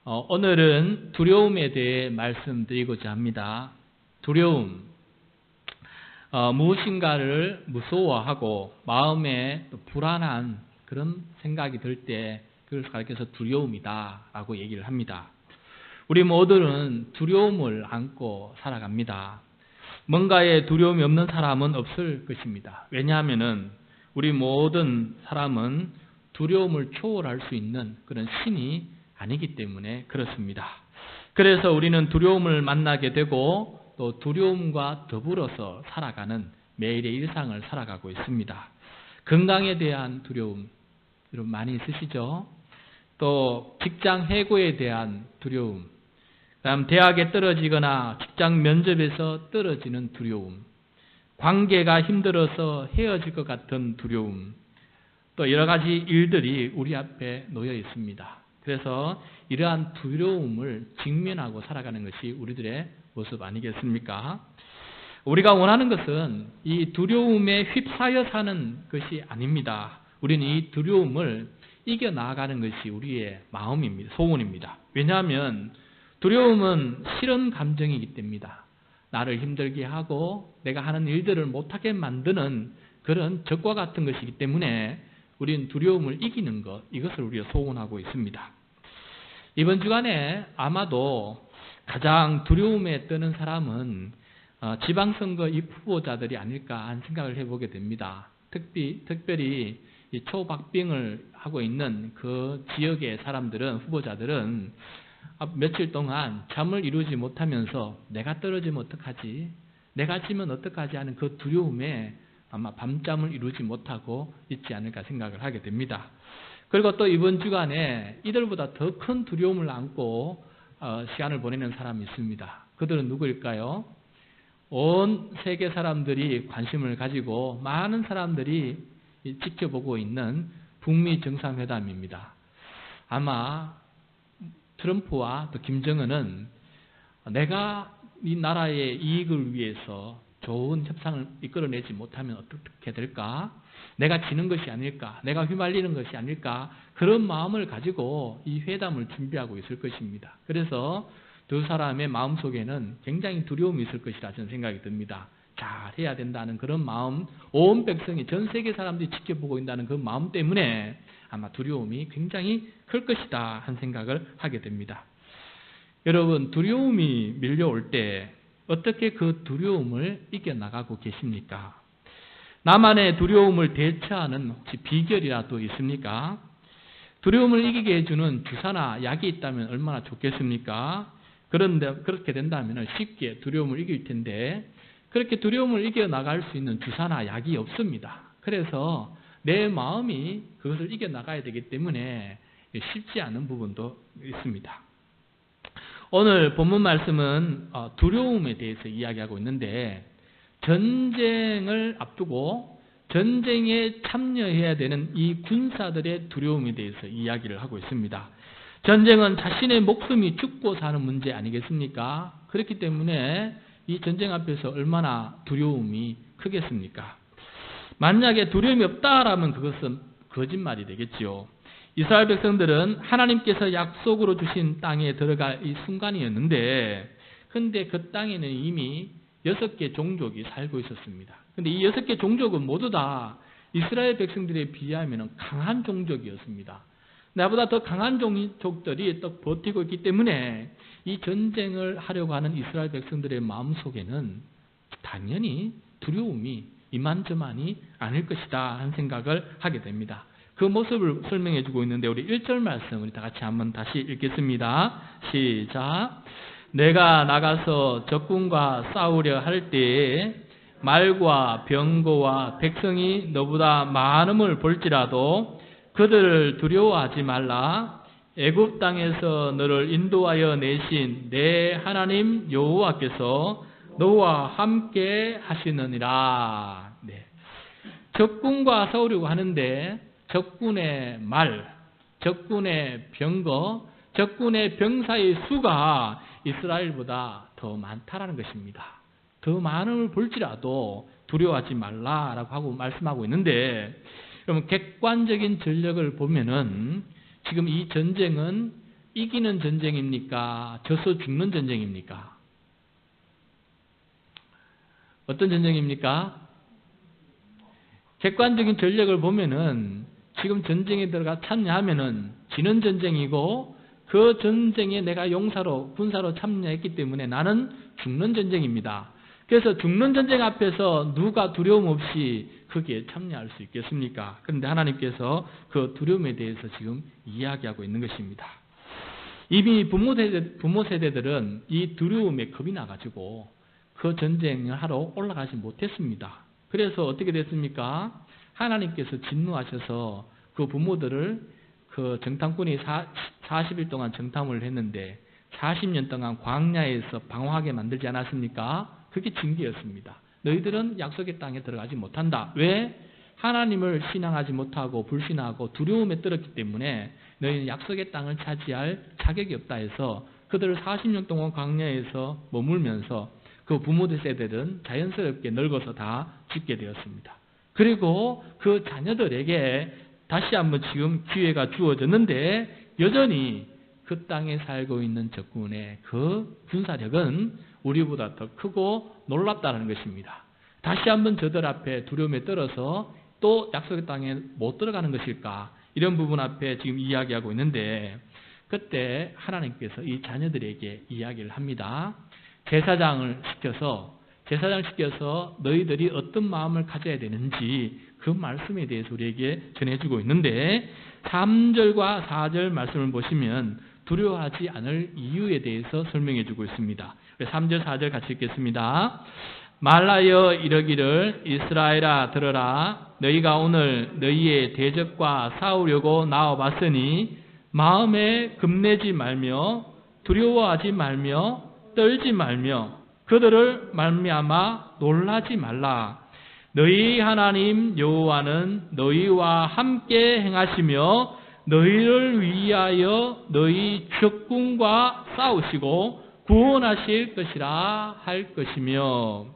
오늘은 두려움에 대해 말씀드리고자 합니다. 두려움, 무엇인가를 무서워하고 마음에 또 불안한 그런 생각이 들 때 그걸 가리켜서 두려움이다 라고 얘기를 합니다. 우리 모두는 두려움을 안고 살아갑니다. 뭔가에 두려움이 없는 사람은 없을 것입니다. 왜냐하면 우리 모든 사람은 두려움을 초월할 수 있는 그런 신이 아니기 때문에 그렇습니다. 그래서 우리는 두려움을 만나게 되고 또 두려움과 더불어서 살아가는 매일의 일상을 살아가고 있습니다. 건강에 대한 두려움 여러분 많이 있으시죠? 또 직장 해고에 대한 두려움, 그다음 대학에 떨어지거나 직장 면접에서 떨어지는 두려움, 관계가 힘들어서 헤어질 것 같은 두려움, 또 여러 가지 일들이 우리 앞에 놓여 있습니다. 그래서 이러한 두려움을 직면하고 살아가는 것이 우리들의 모습 아니겠습니까? 우리가 원하는 것은 이 두려움에 휩싸여 사는 것이 아닙니다. 우리는 이 두려움을 이겨나가는 것이 우리의 마음입니다. 소원입니다. 왜냐하면 두려움은 싫은 감정이기 때문입니다. 나를 힘들게 하고 내가 하는 일들을 못하게 만드는 그런 적과 같은 것이기 때문에 우리는 두려움을 이기는 것, 이것을 우리가 소원하고 있습니다. 이번 주간에 아마도 가장 두려움에 떠는 사람은 지방선거 입 후보자들이 아닐까 하는 생각을 해보게 됩니다. 특별히 이 초박빙을 하고 있는 그 지역의 사람들은, 후보자들은 며칠 동안 잠을 이루지 못하면서 내가 떨어지면 어떡하지? 내가 지면 어떡하지? 하는 그 두려움에 아마 밤잠을 이루지 못하고 있지 않을까 생각을 하게 됩니다. 그리고 또 이번 주간에 이들보다 더 큰 두려움을 안고 시간을 보내는 사람이 있습니다. 그들은 누구일까요? 온 세계 사람들이 관심을 가지고 많은 사람들이 지켜보고 있는 북미 정상회담입니다. 아마 트럼프와 또 김정은은 내가 이 나라의 이익을 위해서 좋은 협상을 이끌어내지 못하면 어떻게 될까? 내가 지는 것이 아닐까? 내가 휘말리는 것이 아닐까? 그런 마음을 가지고 이 회담을 준비하고 있을 것입니다. 그래서 두 사람의 마음속에는 굉장히 두려움이 있을 것이라 저는 생각이 듭니다. 잘해야 된다는 그런 마음, 온 백성이, 전 세계 사람들이 지켜보고 있다는 그 마음 때문에 아마 두려움이 굉장히 클 것이다 하는 생각을 하게 됩니다. 여러분, 두려움이 밀려올 때 어떻게 그 두려움을 이겨나가고 계십니까? 나만의 두려움을 대처하는 혹시 비결이라도 있습니까? 두려움을 이기게 해주는 주사나 약이 있다면 얼마나 좋겠습니까? 그런데 그렇게 된다면 쉽게 두려움을 이길 텐데 그렇게 두려움을 이겨나갈 수 있는 주사나 약이 없습니다. 그래서 내 마음이 그것을 이겨나가야 되기 때문에 쉽지 않은 부분도 있습니다. 오늘 본문 말씀은 두려움에 대해서 이야기하고 있는데 전쟁을 앞두고 전쟁에 참여해야 되는 이 군사들의 두려움에 대해서 이야기를 하고 있습니다. 전쟁은 자신의 목숨이 죽고 사는 문제 아니겠습니까? 그렇기 때문에 이 전쟁 앞에서 얼마나 두려움이 크겠습니까? 만약에 두려움이 없다라면 그것은 거짓말이 되겠지요. 이스라엘 백성들은 하나님께서 약속으로 주신 땅에 들어갈 이 순간이었는데 근데 그 땅에는 이미 6개 종족이 살고 있었습니다. 근데 이 6개 종족은 모두 다 이스라엘 백성들에 비하면 강한 종족이었습니다. 나보다 더 강한 종족들이 또 버티고 있기 때문에 이 전쟁을 하려고 하는 이스라엘 백성들의 마음속에는 당연히 두려움이 이만저만이 아닐 것이다 하는 생각을 하게 됩니다. 그 모습을 설명해 주고 있는데 우리 1절 말씀 우리 다 같이 한번 다시 읽겠습니다. 시작. 내가 나가서 적군과 싸우려 할 때에 말과 병거와 백성이 너보다 많음을 볼지라도 그들을 두려워하지 말라. 애굽 땅에서 너를 인도하여 내신 내 하나님 여호와께서 너와 함께 하시느니라. 네. 적군과 싸우려고 하는데 적군의 말, 적군의 병거, 적군의 병사의 수가 이스라엘보다 더 많다라는 것입니다. 더 많음을 볼지라도 두려워하지 말라라고 하고 말씀하고 있는데, 여러분 객관적인 전력을 보면은 지금 이 전쟁은 이기는 전쟁입니까? 져서 죽는 전쟁입니까? 어떤 전쟁입니까? 객관적인 전력을 보면은 지금 전쟁에 들어가 참여하면은 지는 전쟁이고 그 전쟁에 내가 용사로 군사로 참여했기 때문에 나는 죽는 전쟁입니다. 그래서 죽는 전쟁 앞에서 누가 두려움 없이 거기에 참여할 수 있겠습니까? 그런데 하나님께서 그 두려움에 대해서 지금 이야기하고 있는 것입니다. 이미 부모 세대들은 이 두려움에 겁이 나가지고 그 전쟁을 하러 올라가지 못했습니다. 그래서 어떻게 됐습니까? 하나님께서 진노하셔서 그 부모들을 그 정탐꾼이 40일 동안 정탐을 했는데 40년 동안 광야에서 방황하게 만들지 않았습니까? 그게 징계였습니다. 너희들은 약속의 땅에 들어가지 못한다. 왜? 하나님을 신앙하지 못하고 불신하고 두려움에 떨었기 때문에 너희는 약속의 땅을 차지할 자격이 없다 해서 그들을 40년 동안 광야에서 머물면서 그 부모들 세대들은 자연스럽게 늙어서 다 죽게 되었습니다. 그리고 그 자녀들에게 다시 한번 지금 기회가 주어졌는데 여전히 그 땅에 살고 있는 적군의 그 군사력은 우리보다 더 크고 놀랍다는 것입니다. 다시 한번 저들 앞에 두려움에 떨어서 또 약속의 땅에 못 들어가는 것일까? 이런 부분 앞에 지금 이야기하고 있는데 그때 하나님께서 이 자녀들에게 이야기를 합니다. 제사장을 시켜서 너희들이 어떤 마음을 가져야 되는지 그 말씀에 대해서 우리에게 전해주고 있는데 3절과 4절 말씀을 보시면 두려워하지 않을 이유에 대해서 설명해주고 있습니다. 3절 4절 같이 읽겠습니다. 말하여 이르기를 이스라엘아 들어라 너희가 오늘 너희의 대적과 싸우려고 나와봤으니 마음에 겁내지 말며 두려워하지 말며 떨지 말며 그들을 말미암아 놀라지 말라. 너희 하나님 여호와는 너희와 함께 행하시며 너희를 위하여 너희 적군과 싸우시고 구원하실 것이라 할 것이며.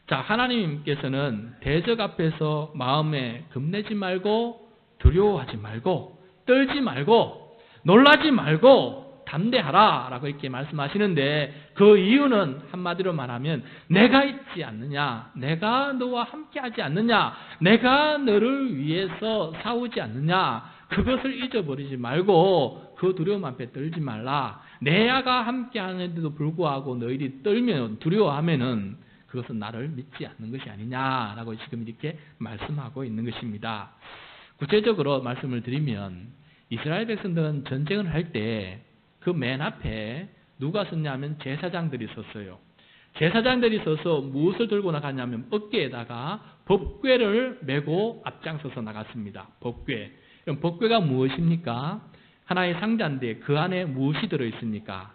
자, 하나님께서는 대적 앞에서 마음에 겁내지 말고 두려워하지 말고 떨지 말고 놀라지 말고 담대하라 라고 이렇게 말씀하시는데 그 이유는 한마디로 말하면 내가 있지 않느냐, 내가 너와 함께 하지 않느냐, 내가 너를 위해서 싸우지 않느냐, 그것을 잊어버리지 말고 그 두려움 앞에 떨지 말라. 내가 함께 하는데도 불구하고 너희들이 떨면 두려워하면은 그것은 나를 믿지 않는 것이 아니냐라고 지금 이렇게 말씀하고 있는 것입니다. 구체적으로 말씀을 드리면 이스라엘 백성들은 전쟁을 할 때 그 맨 앞에 누가 섰냐면 제사장들이 섰어요. 제사장들이 서서 무엇을 들고 나갔냐면 어깨에다가 법궤를 메고 앞장서서 나갔습니다. 법궤. 그럼 법궤가 무엇입니까? 하나의 상자인데 그 안에 무엇이 들어있습니까?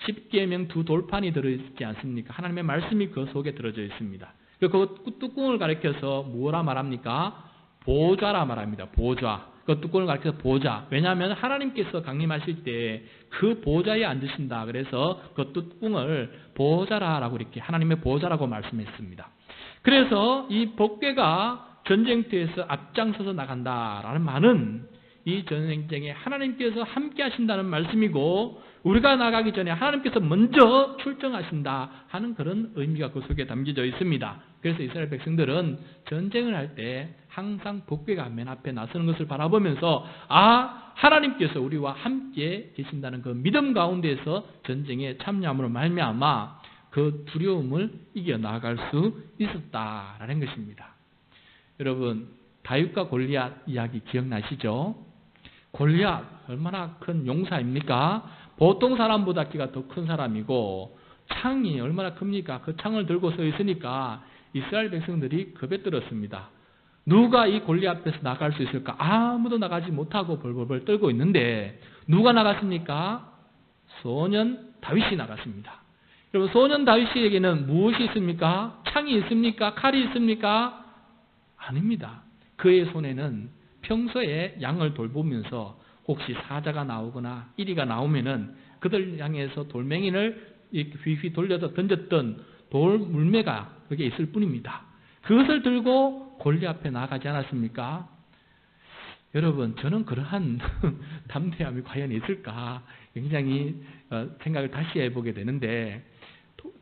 10계명 2돌판이 들어있지 않습니까? 하나님의 말씀이 그 속에 들어져 있습니다. 그 뚜껑을 가리켜서 뭐라 말합니까? 보좌라 말합니다. 보좌. 그 뚜껑을 가리켜서 보좌. 왜냐하면 하나님께서 강림하실 때 그 보좌에 앉으신다. 그래서 그 뚜껑을 보좌라고 이렇게 하나님의 보좌라고 말씀했습니다. 그래서 이 법궤가 전쟁터에서 앞장서서 나간다라는 말은 이 전쟁에 하나님께서 함께 하신다는 말씀이고 우리가 나가기 전에 하나님께서 먼저 출정하신다 하는 그런 의미가 그 속에 담겨져 있습니다. 그래서 이스라엘 백성들은 전쟁을 할 때 항상 법궤가 맨 앞에 나서는 것을 바라보면서 하나님께서 우리와 함께 계신다는 그 믿음 가운데서 전쟁에 참여함으로 말미암아 그 두려움을 이겨나갈 수 있었다라는 것입니다. 여러분, 다윗과 골리앗 이야기 기억나시죠? 골리앗 얼마나 큰 용사입니까? 보통 사람보다 키가 더 큰 사람이고 창이 얼마나 큽니까? 그 창을 들고 서 있으니까 이스라엘 백성들이 겁에 떨었습니다. 누가 이 골리앗 앞에서 나갈 수 있을까? 아무도 나가지 못하고 벌벌벌 떨고 있는데 누가 나갔습니까? 소년 다윗이 나갔습니다. 여러분, 소년 다윗에게는 무엇이 있습니까? 창이 있습니까? 칼이 있습니까? 아닙니다. 그의 손에는 평소에 양을 돌보면서 혹시 사자가 나오거나 이리가 나오면은 그들 향해서 돌멩이를 휘휘 돌려서 던졌던 돌 물매가 그게 있을 뿐입니다. 그것을 들고 골리앗 앞에 나가지 않았습니까? 여러분, 저는 그러한 담대함이 과연 있을까? 굉장히 생각을 다시 해보게 되는데,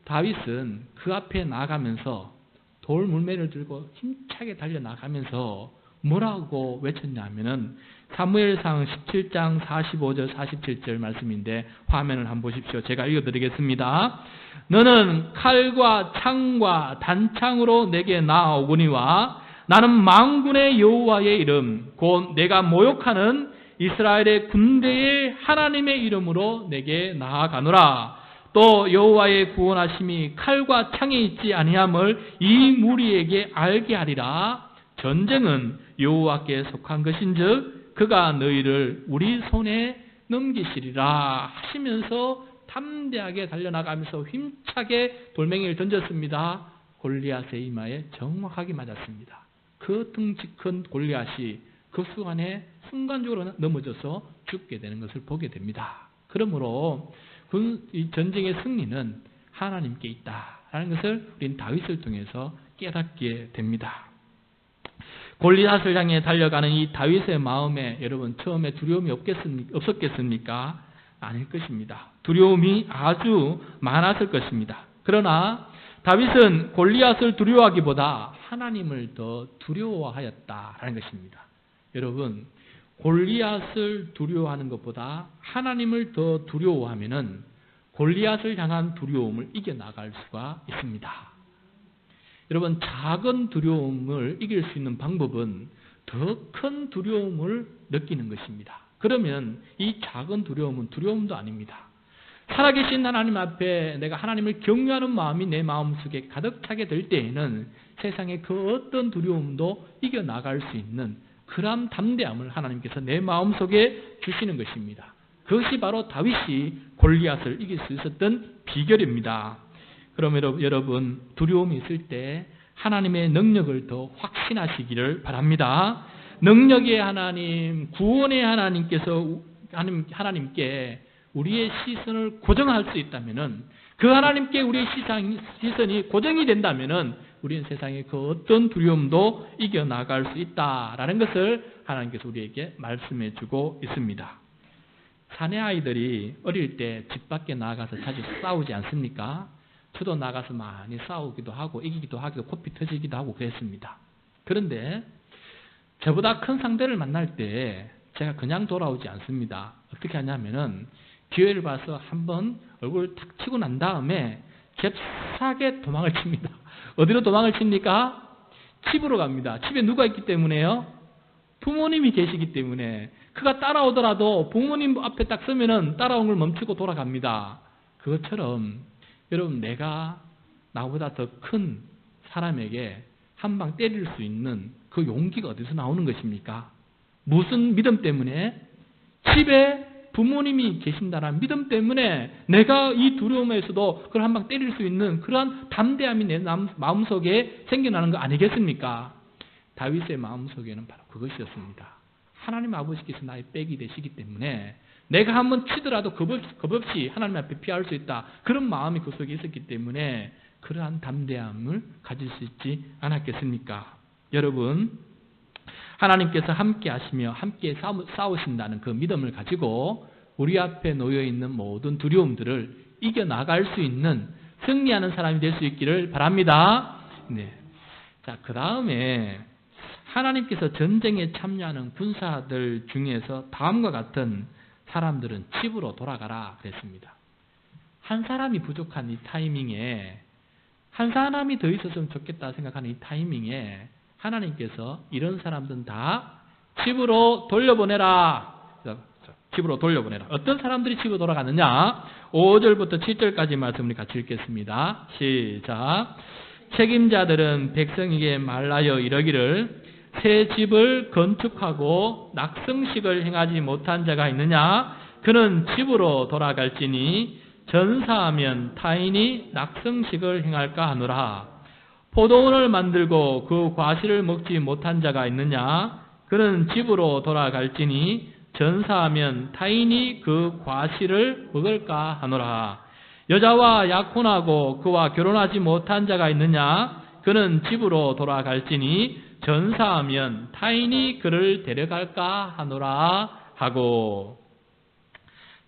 다윗은 그 앞에 나가면서 돌 물매를 들고 힘차게 달려나가면서 뭐라고 외쳤냐면은 사무엘상 17장 45절 47절 말씀인데 화면을 한번 보십시오. 제가 읽어드리겠습니다. 너는 칼과 창과 단창으로 내게 나아오거니와 나는 만군의 여호와의 이름 곧 내가 모욕하는 이스라엘의 군대의 하나님의 이름으로 내게 나아가노라. 또 여호와의 구원하심이 칼과 창에 있지 아니함을 이 무리에게 알게 하리라. 전쟁은 여호와께 속한 것인즉 그가 너희를 우리 손에 넘기시리라 하시면서 담대하게 달려나가면서 힘차게 돌멩이를 던졌습니다. 골리앗의 이마에 정확하게 맞았습니다. 그 덩치 큰 골리앗이 그 순간에 순간적으로 넘어져서 죽게 되는 것을 보게 됩니다. 그러므로 이 전쟁의 승리는 하나님께 있다라는 것을 우린 다윗을 통해서 깨닫게 됩니다. 골리앗을 향해 달려가는 이 다윗의 마음에 여러분 처음에 두려움이 없었겠습니까? 아닐 것입니다. 두려움이 아주 많았을 것입니다. 그러나 다윗은 골리앗을 두려워하기보다 하나님을 더 두려워하였다라는 것입니다. 여러분, 골리앗을 두려워하는 것보다 하나님을 더 두려워하면은 골리앗을 향한 두려움을 이겨나갈 수가 있습니다. 여러분, 작은 두려움을 이길 수 있는 방법은 더 큰 두려움을 느끼는 것입니다. 그러면 이 작은 두려움은 두려움도 아닙니다. 살아계신 하나님 앞에 내가 하나님을 경외하는 마음이 내 마음속에 가득 차게 될 때에는 세상의 그 어떤 두려움도 이겨나갈 수 있는 그러한 담대함을 하나님께서 내 마음속에 주시는 것입니다. 그것이 바로 다윗이 골리앗을 이길 수 있었던 비결입니다. 그럼 여러분, 두려움이 있을 때 하나님의 능력을 더 확신하시기를 바랍니다. 능력의 하나님, 구원의 하나님께서 하나님께 우리의 시선을 고정할 수 있다면은, 그 하나님께 우리의 시선이 고정이 된다면은 우리는 세상의 그 어떤 두려움도 이겨나갈 수 있다라는 것을 하나님께서 우리에게 말씀해 주고 있습니다. 사내 아이들이 어릴 때 집 밖에 나가서 자주 싸우지 않습니까? 저도 나가서 많이 싸우기도 하고 이기기도 하고 코피 터지기도 하고 그랬습니다. 그런데 저보다 큰 상대를 만날 때 제가 그냥 돌아오지 않습니다. 어떻게 하냐면은 기회를 봐서 한번 얼굴을 탁 치고 난 다음에 잽싸게 도망을 칩니다. 어디로 도망을 칩니까? 집으로 갑니다. 집에 누가 있기 때문에요? 부모님이 계시기 때문에. 그가 따라오더라도 부모님 앞에 딱 서면은 따라온 걸 멈추고 돌아갑니다. 그것처럼 여러분, 내가 나보다 더 큰 사람에게 한 방 때릴 수 있는 그 용기가 어디서 나오는 것입니까? 무슨 믿음 때문에? 집에 부모님이 계신다는 믿음 때문에 내가 이 두려움에서도 그걸 한 방 때릴 수 있는 그러한 담대함이 내 마음속에 생겨나는 거 아니겠습니까? 다윗의 마음속에는 바로 그것이었습니다. 하나님 아버지께서 나의 백이 되시기 때문에 내가 한번 치더라도 겁 없이 하나님 앞에 피할 수 있다. 그런 마음이 그 속에 있었기 때문에 그러한 담대함을 가질 수 있지 않았겠습니까? 여러분, 하나님께서 함께 하시며 함께 싸우신다는 그 믿음을 가지고 우리 앞에 놓여있는 모든 두려움들을 이겨나갈 수 있는 승리하는 사람이 될 수 있기를 바랍니다. 네. 자, 그 다음에 하나님께서 전쟁에 참여하는 군사들 중에서 다음과 같은 사람들은 집으로 돌아가라 그랬습니다. 한 사람이 부족한 이 타이밍에, 한 사람이 더 있었으면 좋겠다 생각하는 이 타이밍에 하나님께서 이런 사람들은 다 집으로 돌려보내라. 집으로 돌려보내라. 어떤 사람들이 집으로 돌아가느냐? 5절부터 7절까지 말씀을 같이 읽겠습니다. 시작. 책임자들은 백성에게 말하여 이러기를 새 집을 건축하고 낙성식을 행하지 못한 자가 있느냐? 그는 집으로 돌아갈지니 전사하면 타인이 낙성식을 행할까 하노라. 포도원을 만들고 그 과실을 먹지 못한 자가 있느냐? 그는 집으로 돌아갈지니 전사하면 타인이 그 과실을 먹을까 하노라. 여자와 약혼하고 그와 결혼하지 못한 자가 있느냐? 그는 집으로 돌아갈지니 전사하면 타인이 그를 데려갈까 하노라 하고.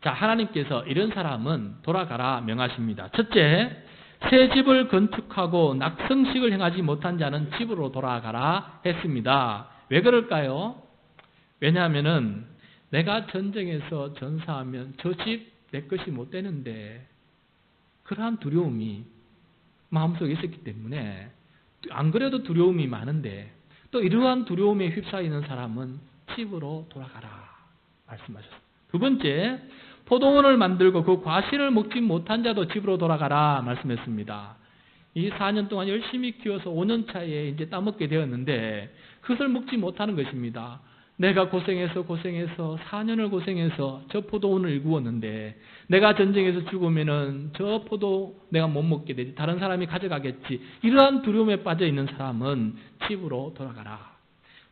자, 하나님께서 이런 사람은 돌아가라 명하십니다. 첫째, 새 집을 건축하고 낙성식을 행하지 못한 자는 집으로 돌아가라 했습니다. 왜 그럴까요? 왜냐하면은 내가 전쟁에서 전사하면 저 집 내 것이 못 되는데, 그러한 두려움이 마음속에 있었기 때문에, 안 그래도 두려움이 많은데 또 이러한 두려움에 휩싸이는 사람은 집으로 돌아가라 말씀하셨습니다. 두 번째, 포도원을 만들고 그 과실을 먹지 못한 자도 집으로 돌아가라 말씀했습니다. 이 4년 동안 열심히 키워서 5년 차에 이제 따먹게 되었는데 그것을 먹지 못하는 것입니다. 내가 고생해서 4년을 고생해서 저 포도원을 일구었는데 내가 전쟁에서 죽으면은 저 포도 내가 못 먹게 되지, 다른 사람이 가져가겠지. 이러한 두려움에 빠져 있는 사람은 집으로 돌아가라.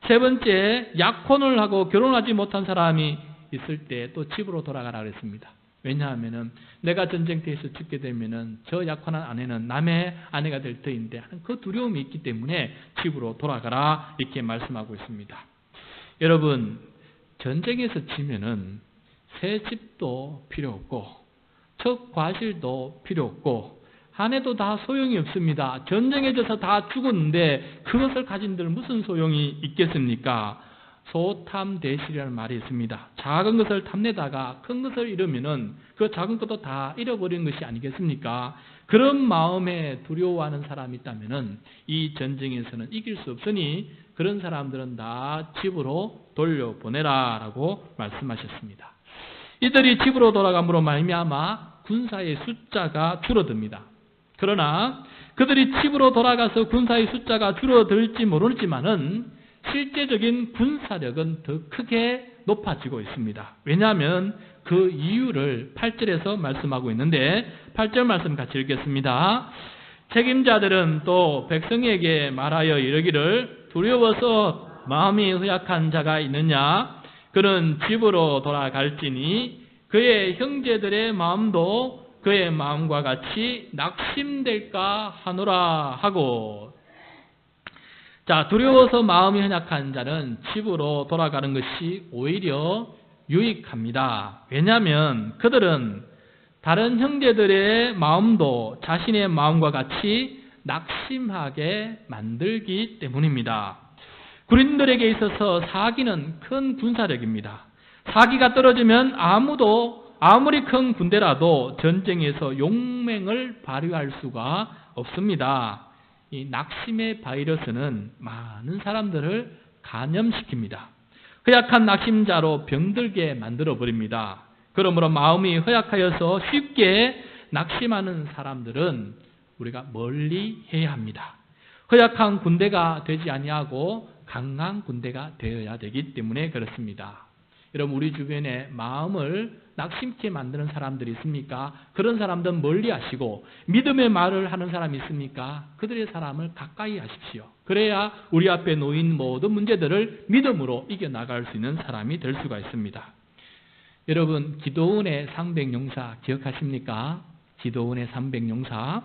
세 번째, 약혼을 하고 결혼하지 못한 사람이 있을 때 또 집으로 돌아가라 그랬습니다. 왜냐하면은 내가 전쟁터에서 죽게 되면은 저 약혼한 아내는 남의 아내가 될 터인데 하는 그 두려움이 있기 때문에 집으로 돌아가라 이렇게 말씀하고 있습니다. 여러분, 전쟁에서 지면은 새 집도 필요 없고 첫 과실도 필요 없고 아내도 다 소용이 없습니다. 전쟁에 져서 다 죽었는데 그것을 가진들 무슨 소용이 있겠습니까? 소탐대실이라는 말이 있습니다. 작은 것을 탐내다가 큰 것을 잃으면은 그 작은 것도 다 잃어버리는 것이 아니겠습니까? 그런 마음에 두려워하는 사람이 있다면은 이 전쟁에서는 이길 수 없으니 그런 사람들은 다 집으로 돌려보내라 라고 말씀하셨습니다. 이들이 집으로 돌아감으로 말미암아 군사의 숫자가 줄어듭니다. 그러나 그들이 집으로 돌아가서 군사의 숫자가 줄어들지 모르지만은 실제적인 군사력은 더 크게 높아지고 있습니다. 왜냐하면 그 이유를 8절에서 말씀하고 있는데 8절 말씀 같이 읽겠습니다. 책임자들은 또 백성에게 말하여 이르기를 두려워서 마음이 허약한 자가 있느냐? 그는 집으로 돌아갈지니 그의 형제들의 마음도 그의 마음과 같이 낙심될까 하노라 하고. 자, 두려워서 마음이 허약한 자는 집으로 돌아가는 것이 오히려 유익합니다. 왜냐하면 그들은 다른 형제들의 마음도 자신의 마음과 같이 낙심하게 만들기 때문입니다. 군인들에게 있어서 사기는 큰 군사력입니다. 사기가 떨어지면 아무리 큰 군대라도 전쟁에서 용맹을 발휘할 수가 없습니다. 이 낙심의 바이러스는 많은 사람들을 감염시킵니다. 허약한 낙심자로 병들게 만들어버립니다. 그러므로 마음이 허약하여서 쉽게 낙심하는 사람들은 우리가 멀리 해야 합니다. 허약한 군대가 되지 아니하고 강한 군대가 되어야 되기 때문에 그렇습니다. 여러분, 우리 주변에 마음을 낙심케 만드는 사람들이 있습니까? 그런 사람들은 멀리 하시고 믿음의 말을 하는 사람이 있습니까? 그들의 사람을 가까이 하십시오. 그래야 우리 앞에 놓인 모든 문제들을 믿음으로 이겨나갈 수 있는 사람이 될 수가 있습니다. 여러분, 기드온의 300용사 기억하십니까? 기드온의 300용사.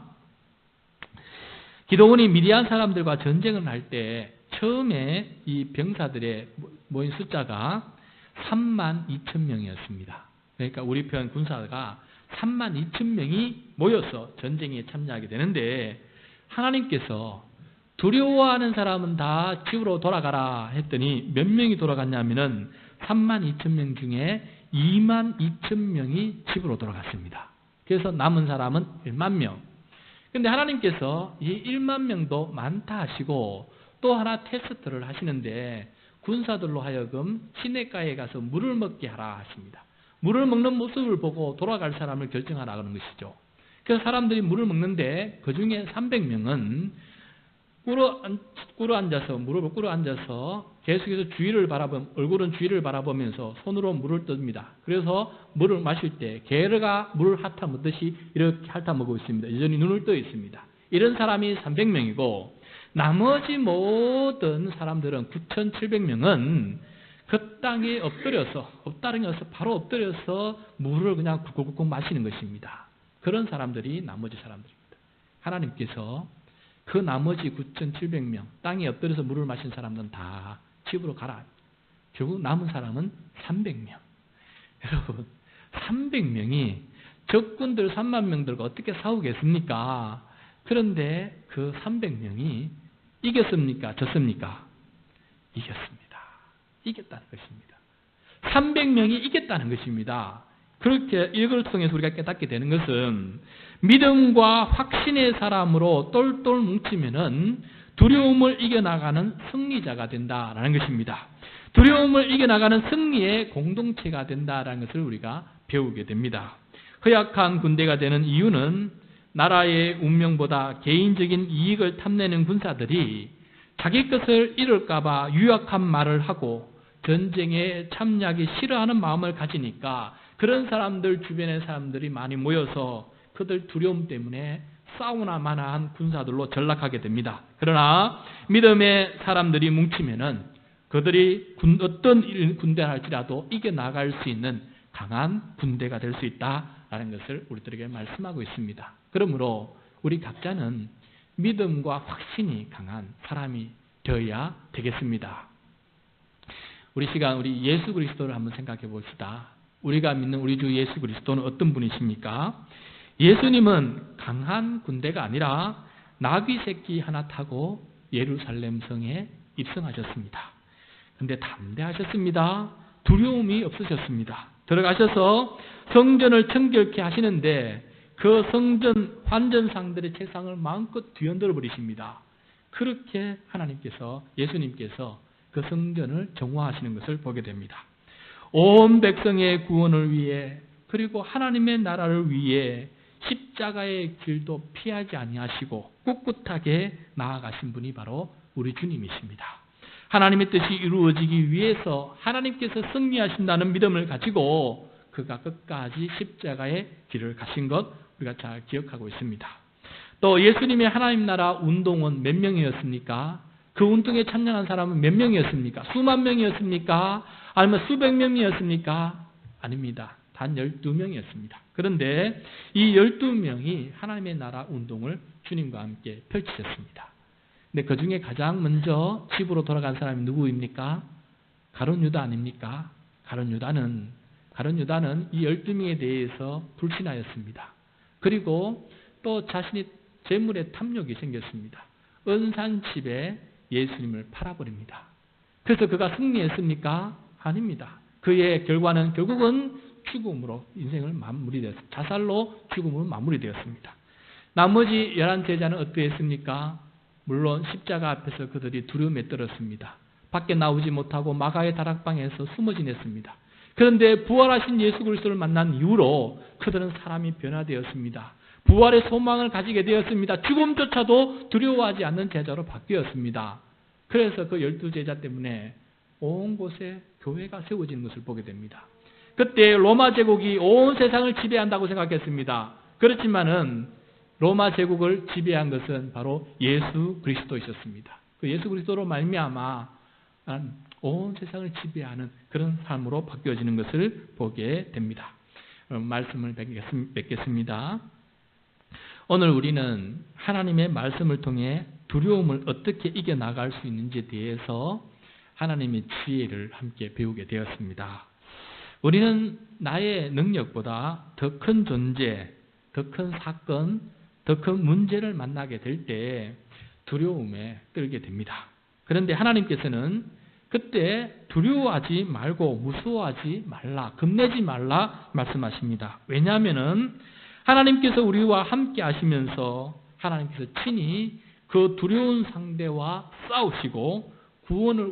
기드온이 미디안 사람들과 전쟁을 할 때 처음에 이 병사들의 모인 숫자가 32,000명이었습니다. 그러니까 우리 편 군사가 32,000명이 모여서 전쟁에 참여하게 되는데 하나님께서 두려워하는 사람은 다 집으로 돌아가라 했더니 몇 명이 돌아갔냐면은 32,000명 중에 22,000명이 집으로 돌아갔습니다. 그래서 남은 사람은 1만 명. 근데 하나님께서 이 1만 명도 많다 하시고 또 하나 테스트를 하시는데 군사들로 하여금 시냇가에 가서 물을 먹게 하라 하십니다. 물을 먹는 모습을 보고 돌아갈 사람을 결정하라는 것이죠. 그래서 사람들이 물을 먹는데 그 중에 300명은 물을 꿇어 앉아서 계속해서 얼굴은 주위를 바라보면서 손으로 물을 뜹니다. 그래서 물을 마실 때 게르가 물을 핥아먹듯이 이렇게 핥아먹고 있습니다. 여전히 눈을 떠 있습니다. 이런 사람이 300명이고 나머지 모든 사람들은 9,700명은 그 땅에 엎드려서 바로 엎드려서 물을 그냥 굵굵굵 마시는 것입니다. 그런 사람들이 나머지 사람들입니다. 하나님께서 그 나머지 9,700명, 땅에 엎드려서 물을 마신 사람들은 다 집으로 가라. 결국 남은 사람은 300명. 여러분, 300명이 적군들 3만 명들과 어떻게 싸우겠습니까? 그런데 그 300명이 이겼습니까? 졌습니까? 이겼습니다. 이겼다는 것입니다. 300명이 이겼다는 것입니다. 그렇게 이걸 통해서 우리가 깨닫게 되는 것은 믿음과 확신의 사람으로 똘똘 뭉치면은 두려움을 이겨나가는 승리자가 된다라는 것입니다. 두려움을 이겨나가는 승리의 공동체가 된다라는 것을 우리가 배우게 됩니다. 허약한 군대가 되는 이유는 나라의 운명보다 개인적인 이익을 탐내는 군사들이 자기 것을 잃을까봐 유약한 말을 하고 전쟁에 참여하기 싫어하는 마음을 가지니까 그런 사람들 주변의 사람들이 많이 모여서 그들 두려움 때문에 싸우나 마나한 군사들로 전락하게 됩니다. 그러나 믿음의 사람들이 뭉치면은 그들이 어떤 군대를 할지라도 이겨나갈 수 있는 강한 군대가 될 수 있다라는 것을 우리들에게 말씀하고 있습니다. 그러므로 우리 각자는 믿음과 확신이 강한 사람이 되어야 되겠습니다. 우리 시간 우리 예수 그리스도를 한번 생각해 봅시다. 우리가 믿는 우리 주 예수 그리스도는 어떤 분이십니까? 예수님은 강한 군대가 아니라 나귀 새끼 하나 타고 예루살렘 성에 입성하셨습니다. 그런데 담대하셨습니다. 두려움이 없으셨습니다. 들어가셔서 성전을 청결케 하시는데 그 성전 환전상들의 책상을 마음껏 뒤흔들어 버리십니다. 그렇게 하나님께서 예수님께서 그 성전을 정화하시는 것을 보게 됩니다. 온 백성의 구원을 위해 그리고 하나님의 나라를 위해 십자가의 길도 피하지 아니하시고 꿋꿋하게 나아가신 분이 바로 우리 주님이십니다. 하나님의 뜻이 이루어지기 위해서 하나님께서 승리하신다는 믿음을 가지고 그가 끝까지 십자가의 길을 가신 것 우리가 잘 기억하고 있습니다. 또 예수님의 하나님 나라 운동은 몇 명이었습니까? 그 운동에 참여한 사람은 몇 명이었습니까? 수만 명이었습니까? 아니면 수백 명이었습니까? 아닙니다. 단 12명이었습니다. 그런데 이 12명이 하나님의 나라 운동을 주님과 함께 펼치셨습니다. 근데 그 중에 가장 먼저 집으로 돌아간 사람이 누구입니까? 가룟 유다 아닙니까? 가룟 유다는 이 12명에 대해서 불신하였습니다. 그리고 또 자신이 재물의 탐욕이 생겼습니다. 은산집에 예수님을 팔아버립니다. 그래서 그가 승리했습니까? 아닙니다. 그의 결과는 결국은 죽음으로 인생을 마무리되었습니다. 자살로 죽음으로 마무리되었습니다. 나머지 11제자는 어떻게 했습니까? 물론 십자가 앞에서 그들이 두려움에 떨었습니다. 밖에 나오지 못하고 마가의 다락방에서 숨어 지냈습니다. 그런데 부활하신 예수 그리스도를 만난 이후로 그들은 사람이 변화되었습니다. 부활의 소망을 가지게 되었습니다. 죽음조차도 두려워하지 않는 제자로 바뀌었습니다. 그래서 그 12제자 때문에 온 곳에 교회가 세워지는 것을 보게 됩니다. 그때 로마 제국이 온 세상을 지배한다고 생각했습니다. 그렇지만은 로마 제국을 지배한 것은 바로 예수 그리스도이셨습니다. 그 예수 그리스도로 말미암아 온 세상을 지배하는 그런 삶으로 바뀌어지는 것을 보게 됩니다. 말씀을 맺겠습니다. 오늘 우리는 하나님의 말씀을 통해 두려움을 어떻게 이겨나갈 수 있는지에 대해서 하나님의 지혜를 함께 배우게 되었습니다. 우리는 나의 능력보다 더 큰 존재, 더 큰 사건, 더 큰 문제를 만나게 될 때 두려움에 떨게 됩니다. 그런데 하나님께서는 그때 두려워하지 말고 무서워하지 말라, 겁내지 말라 말씀하십니다. 왜냐하면 하나님께서 우리와 함께 하시면서 하나님께서 친히 그 두려운 상대와 싸우시고 구원을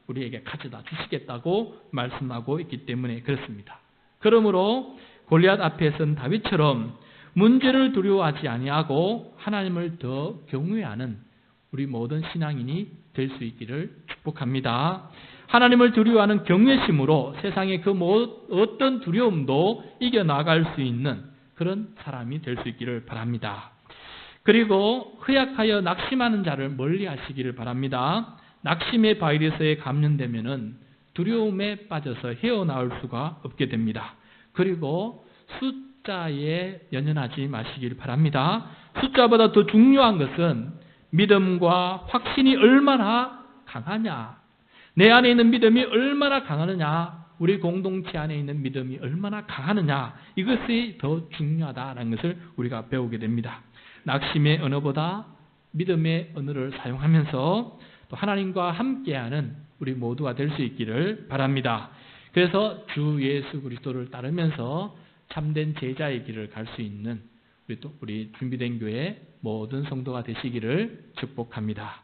우리에게 가져다 주시겠다고 말씀하고 있기 때문에 그렇습니다. 그러므로 골리앗 앞에 선 다윗처럼 문제를 두려워하지 아니하고 하나님을 더 경외하는 우리 모든 신앙인이 될 수 있기를 축복합니다. 하나님을 두려워하는 경외심으로 세상의 그 어떤 두려움도 이겨나갈 수 있는 그런 사람이 될 수 있기를 바랍니다. 그리고 허약하여 낙심하는 자를 멀리 하시기를 바랍니다. 낙심의 바이러스에 감염되면은 두려움에 빠져서 헤어나올 수가 없게 됩니다. 그리고 숫자에 연연하지 마시기를 바랍니다. 숫자보다 더 중요한 것은 믿음과 확신이 얼마나 강하냐, 내 안에 있는 믿음이 얼마나 강하느냐, 우리 공동체 안에 있는 믿음이 얼마나 강하느냐, 이것이 더 중요하다는 것을 우리가 배우게 됩니다. 낙심의 언어보다 믿음의 언어를 사용하면서 또 하나님과 함께하는 우리 모두가 될 수 있기를 바랍니다. 그래서 주 예수 그리스도를 따르면서 참된 제자의 길을 갈 수 있는 우리 준비된 교회 모든 성도가 되시기를 축복합니다.